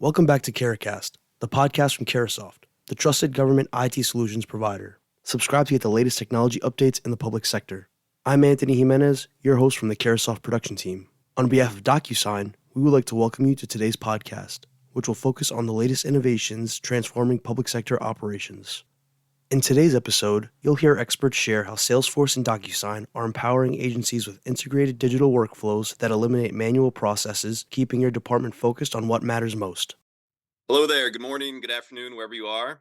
Welcome back to CareCast, the podcast from Caresoft, the trusted government IT solutions provider. Subscribe to get the latest technology updates in the public sector. I'm Anthony Jimenez, your host from the Caresoft production team. On behalf of Docusign, we would like to welcome you to today's podcast, which will focus on the latest innovations transforming public sector operations. In today's episode, you'll hear experts share how Salesforce and Docusign are empowering agencies with integrated digital workflows that eliminate manual processes, keeping your department focused on what matters most. Hello there. Good morning, good afternoon, wherever you are.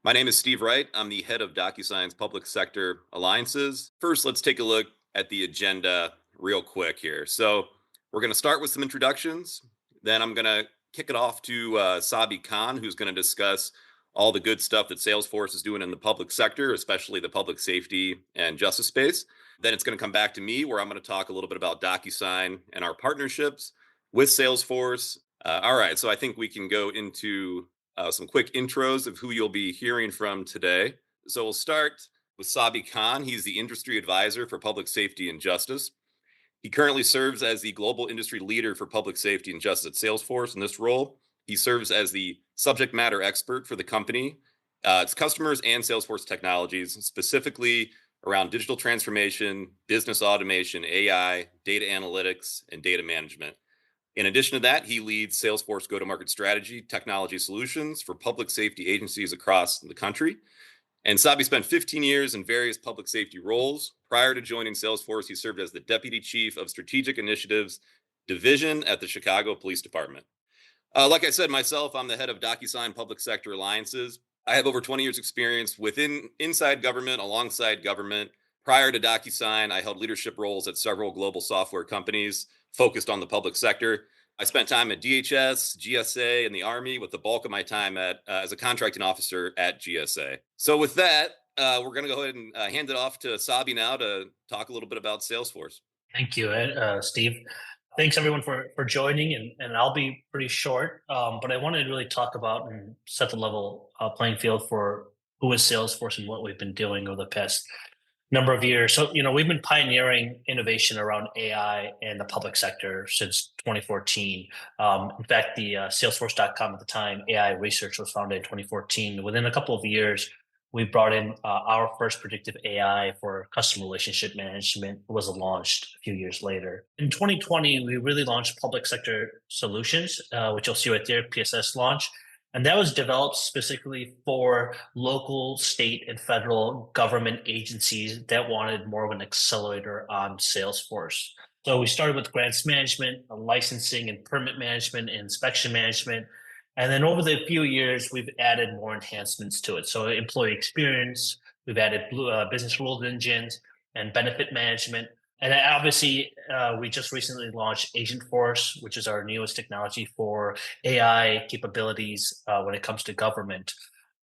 My name is Steve Wright. I'm the head of Docusign's Public Sector Alliances. First, let's take a look at the agenda real quick here. So we're going to start with some introductions. Then I'm going to kick it off to Sabi Khan, who's going to discuss all the good stuff that Salesforce is doing in the public sector, especially the public safety and justice space. Then it's going to come back to me, where I'm going to talk a little bit about Docusign and our partnerships with Salesforce. All right, so I think we can go into some quick intros of who you'll be hearing from today. So we'll start with Sabi Khan. He's the industry advisor for public safety and justice. He currently serves as the global industry leader for public safety and justice at Salesforce. In this role, he serves as the subject matter expert for the company, its customers, and Salesforce technologies, specifically around digital transformation, business automation, AI, data analytics, and data management. In addition to that, he leads Salesforce go-to-market strategy, technology solutions for public safety agencies across the country. And Sabi spent 15 years in various public safety roles. Prior to joining Salesforce, he served as the Deputy Chief of Strategic Initiatives Division at the Chicago Police Department. Like I said, myself, I'm the head of Docusign Public Sector Alliances. I have over 20 years experience inside government, alongside government. Prior to Docusign, I held leadership roles at several global software companies focused on the public sector. I spent time at DHS, GSA, and the Army, with the bulk of my time as a contracting officer at GSA. So with that, we're going to go ahead and hand it off to Sabi now to talk a little bit about Salesforce. Thank you, Steve. Thanks everyone for joining, and I'll be pretty short, but I wanted to really talk about and set the level playing field for who is Salesforce and what we've been doing over the past number of years. So, we've been pioneering innovation around AI in the public sector since 2014. In fact, the Salesforce.com at the time, AI research was founded in 2014. Within a couple of years, we brought in our first predictive AI for customer relationship management. It was launched a few years later. In 2020, we really launched Public Sector Solutions, which you'll see right there, PSS launch. And that was developed specifically for local, state, and federal government agencies that wanted more of an accelerator on Salesforce. So we started with grants management, licensing and permit management, and inspection management. And then over the few years, we've added more enhancements to it. So employee experience, we've added business rules engines and benefit management. And obviously, we just recently launched Agentforce, which is our newest technology for AI capabilities when it comes to government.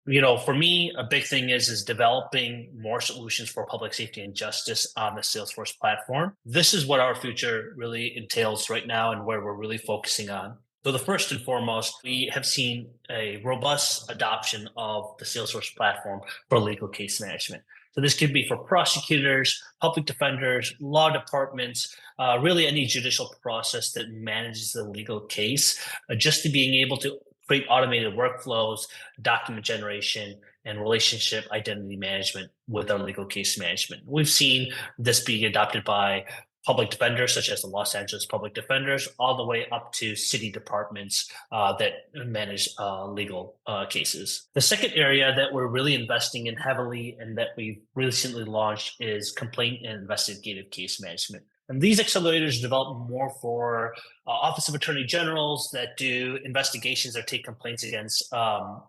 For me, a big thing is developing more solutions for public safety and justice on the Salesforce platform. This is what our future really entails right now and where we're really focusing on. So the first and foremost, we have seen a robust adoption of the Salesforce platform for legal case management. So this could be for prosecutors, public defenders, law departments, really any judicial process that manages the legal case, just to being able to create automated workflows, document generation, and relationship identity management with our legal case management. We've seen this being adopted by public defenders, such as the Los Angeles Public Defenders, all the way up to city departments that manage legal cases. The second area that we're really investing in heavily and that we've recently launched is complaint and investigative case management. And these accelerators develop more for Office of Attorney Generals that do investigations or take complaints against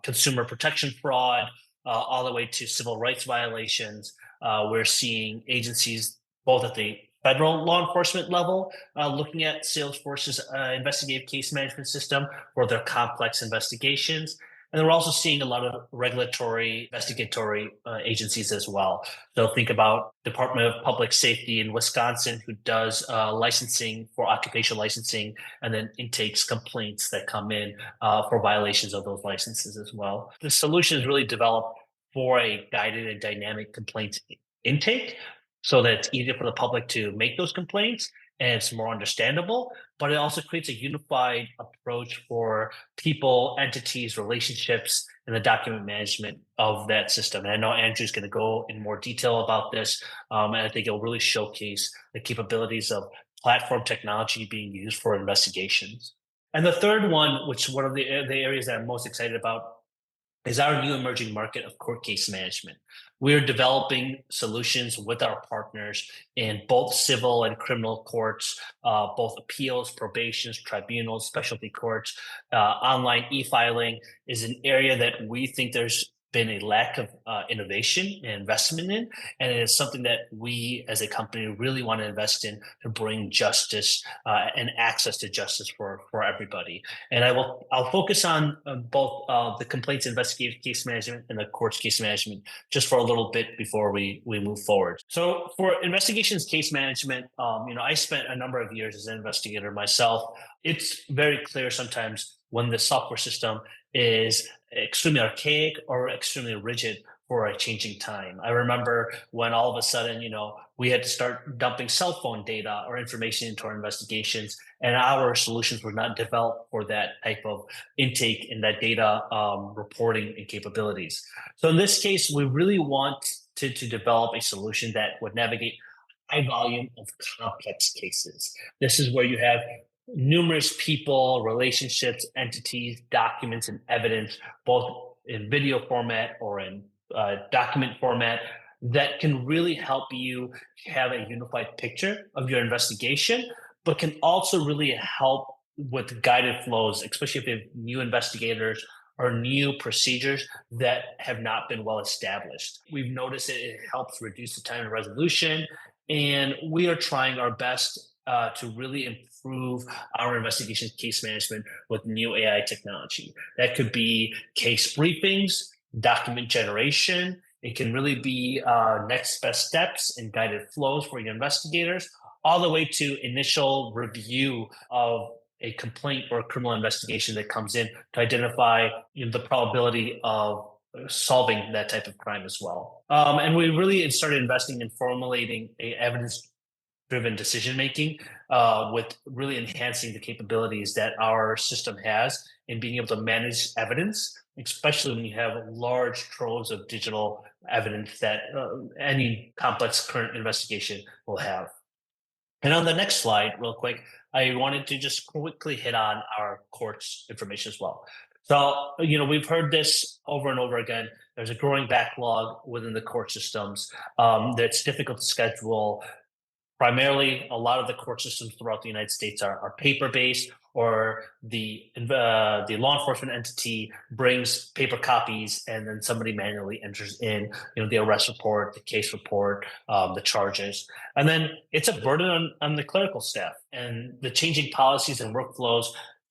consumer protection fraud, all the way to civil rights violations. We're seeing agencies both at the federal law enforcement level, looking at Salesforce's investigative case management system for their complex investigations. And then we're also seeing a lot of regulatory, investigatory agencies as well. So think about Department of Public Safety in Wisconsin, who does licensing for occupational licensing, and then intakes complaints that come in for violations of those licenses as well. The solution is really developed for a guided and dynamic complaints intake, so that it's easier for the public to make those complaints and it's more understandable, but it also creates a unified approach for people, entities, relationships, and the document management of that system. And I know Andrew's going to go in more detail about this, and I think it'll really showcase the capabilities of platform technology being used for investigations. And the third one, which one of the areas that I'm most excited about, is our new emerging market of court case management. We're developing solutions with our partners in both civil and criminal courts, both appeals, probations, tribunals, specialty courts. Online e-filing is an area that we think there's been a lack of innovation and investment in, and it is something that we as a company really want to invest in to bring justice and access to justice for everybody. And I'll focus on both the complaints investigative case management and the courts case management just for a little bit before we move forward. So for investigations case management, I spent a number of years as an investigator myself. It's very clear sometimes when the software system is extremely archaic or extremely rigid for a changing time. I remember when all of a sudden, we had to start dumping cell phone data or information into our investigations, and our solutions were not developed for that type of intake and that data reporting and capabilities. So in this case, we really want to develop a solution that would navigate high volume of complex cases. This is where you have numerous people, relationships, entities, documents, and evidence, both in video format or in document format, that can really help you have a unified picture of your investigation, but can also really help with guided flows, especially if you have new investigators or new procedures that have not been well established. We've noticed that it helps reduce the time of resolution, and we are trying our best to really improve our investigation case management with new AI technology. That could be case briefings, document generation. It can really be next best steps and guided flows for your investigators, all the way to initial review of a complaint or a criminal investigation that comes in to identify the probability of solving that type of crime as well. And we really started investing in formulating a evidence-driven decision making, with really enhancing the capabilities that our system has in being able to manage evidence, especially when you have large troves of digital evidence that any complex current investigation will have. And on the next slide, real quick, I wanted to just quickly hit on our courts information as well. So, we've heard this over and over again. There's a growing backlog within the court systems that's difficult to schedule. Primarily, a lot of the court systems throughout the United States are paper-based, or the law enforcement entity brings paper copies, and then somebody manually enters in, the arrest report, the case report, the charges, and then it's a burden on the clerical staff. And the changing policies and workflows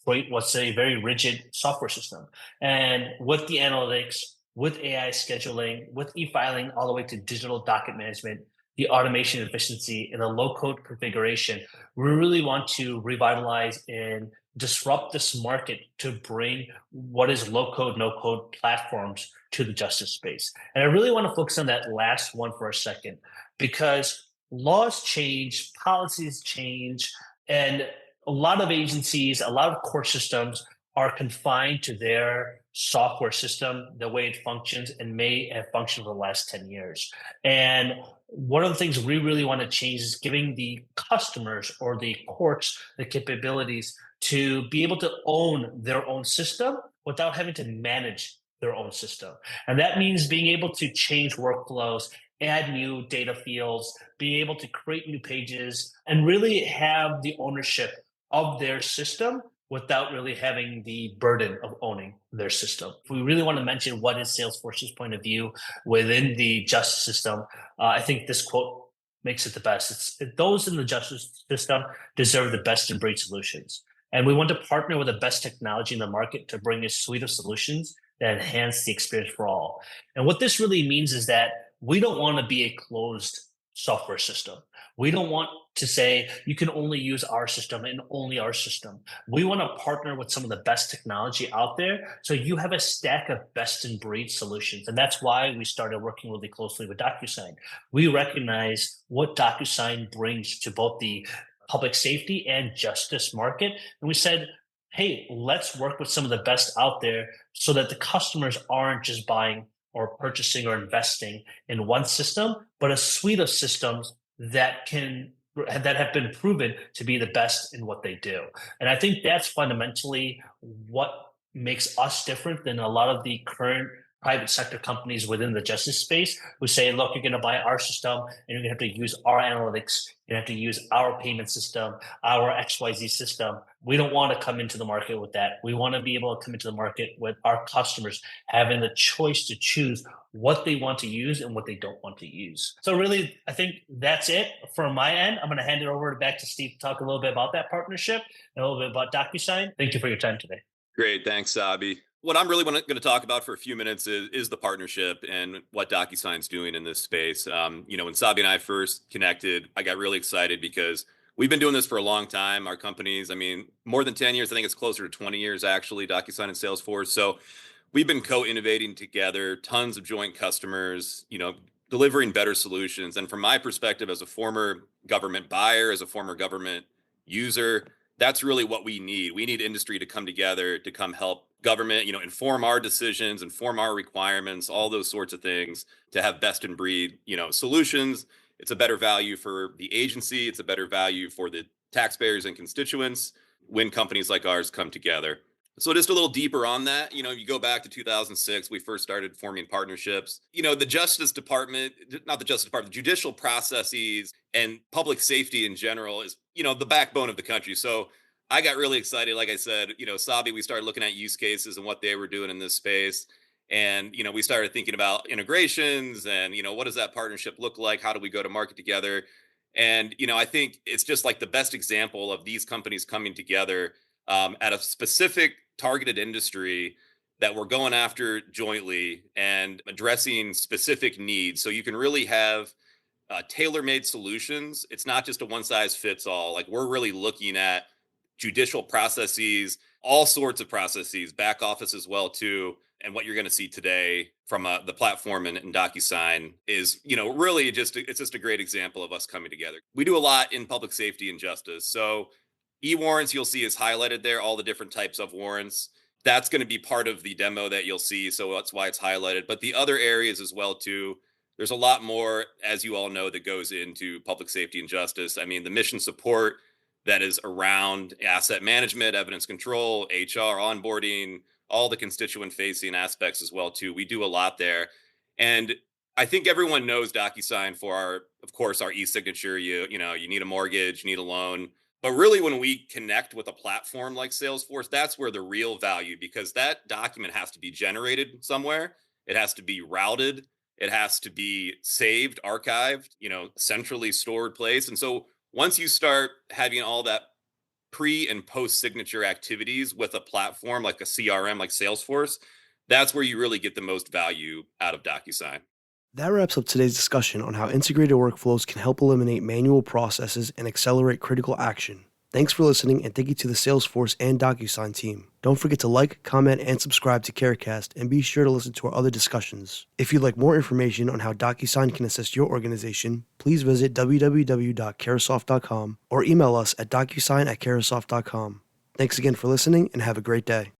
create what's a very rigid software system. And with the analytics, with AI scheduling, with e-filing, all the way to digital docket management, the automation efficiency, and the low-code configuration, we really want to revitalize and disrupt this market to bring what is low-code, no-code platforms to the justice space. And I really want to focus on that last one for a second, because laws change, policies change, and a lot of agencies, a lot of court systems are confined to their software system, the way it functions, and may have functioned for the last 10 years. And one of the things we really want to change is giving the customers or the courts the capabilities to be able to own their own system without having to manage their own system. And that means being able to change workflows, add new data fields, be able to create new pages, and really have the ownership of their system without really having the burden of owning their system. If we really want to mention what is Salesforce's point of view within the justice system, I think this quote makes it the best. Those in the justice system deserve the best in breed solutions. And we want to partner with the best technology in the market to bring a suite of solutions that enhance the experience for all. And what this really means is that we don't want to be a closed software system. We don't want to say you can only use our system and only our system. We want to partner with some of the best technology out there, so you have a stack of best in breed solutions. And that's why we started working really closely with Docusign. We recognize what Docusign brings to both the public safety and justice market. And we said, hey, let's work with some of the best out there so that the customers aren't just buying or purchasing or investing in one system, but a suite of systems that have been proven to be the best in what they do. And I think that's fundamentally what makes us different than a lot of the current private sector companies within the justice space who say, look, you're going to buy our system and you're going to have to use our analytics, you're going to have to use our payment system, our XYZ system. We don't want to come into the market with that. We want to be able to come into the market with our customers having the choice to choose what they want to use and what they don't want to use. So really, I think that's it from my end. I'm going to hand it over back to Steve to talk a little bit about that partnership and a little bit about Docusign. Thank you for your time today. Great. Thanks, Sabi. What I'm really going to talk about for a few minutes is the partnership and what DocuSign's doing in this space. When Sabi and I first connected, I got really excited because we've been doing this for a long time. Our companies, more than 10 years. I think it's closer to 20 years, actually, DocuSign and Salesforce. So we've been co-innovating together, tons of joint customers, delivering better solutions. And from my perspective, as a former government buyer, as a former government user, that's really what we need. We need industry to come together to come help government, inform our decisions, inform our requirements, all those sorts of things to have best in breed, solutions. It's a better value for the agency. It's a better value for the taxpayers and constituents when companies like ours come together. So just a little deeper on that, you go back to 2006, we first started forming partnerships. The Justice Department, not the Justice Department, judicial processes and public safety in general is, the backbone of the country. So I got really excited. Like I said, Sabi, we started looking at use cases and what they were doing in this space. And, we started thinking about integrations and, what does that partnership look like? How do we go to market together? And, I think it's just like the best example of these companies coming together at a specific targeted industry that we're going after jointly and addressing specific needs. So you can really have tailor-made solutions. It's not just a one-size-fits-all. Like we're really looking at judicial processes, all sorts of processes, back office as well too. And what you're going to see today from the platform and DocuSign is, really it's just a great example of us coming together. We do a lot in public safety and justice. So eWarrants you'll see is highlighted there, all the different types of warrants. That's going to be part of the demo that you'll see. So that's why it's highlighted. But the other areas as well too, there's a lot more, as you all know, that goes into public safety and justice. The mission support that is around asset management, evidence control, HR, onboarding, all the constituent facing aspects as well too. We do a lot there. And I think everyone knows DocuSign for our e-signature. You need a mortgage, you need a loan. But really, when we connect with a platform like Salesforce, that's where the real value, because that document has to be generated somewhere. It has to be routed. It has to be saved, archived, centrally stored place. And so once you start having all that pre and post signature activities with a platform like a CRM like Salesforce, that's where you really get the most value out of DocuSign. That wraps up today's discussion on how integrated workflows can help eliminate manual processes and accelerate critical action. Thanks for listening, and thank you to the Salesforce and DocuSign team. Don't forget to like, comment, and subscribe to Carecast, and be sure to listen to our other discussions. If you'd like more information on how DocuSign can assist your organization, please visit www.caresoft.com or email us at docusign@caresoft.com. Thanks again for listening, and have a great day.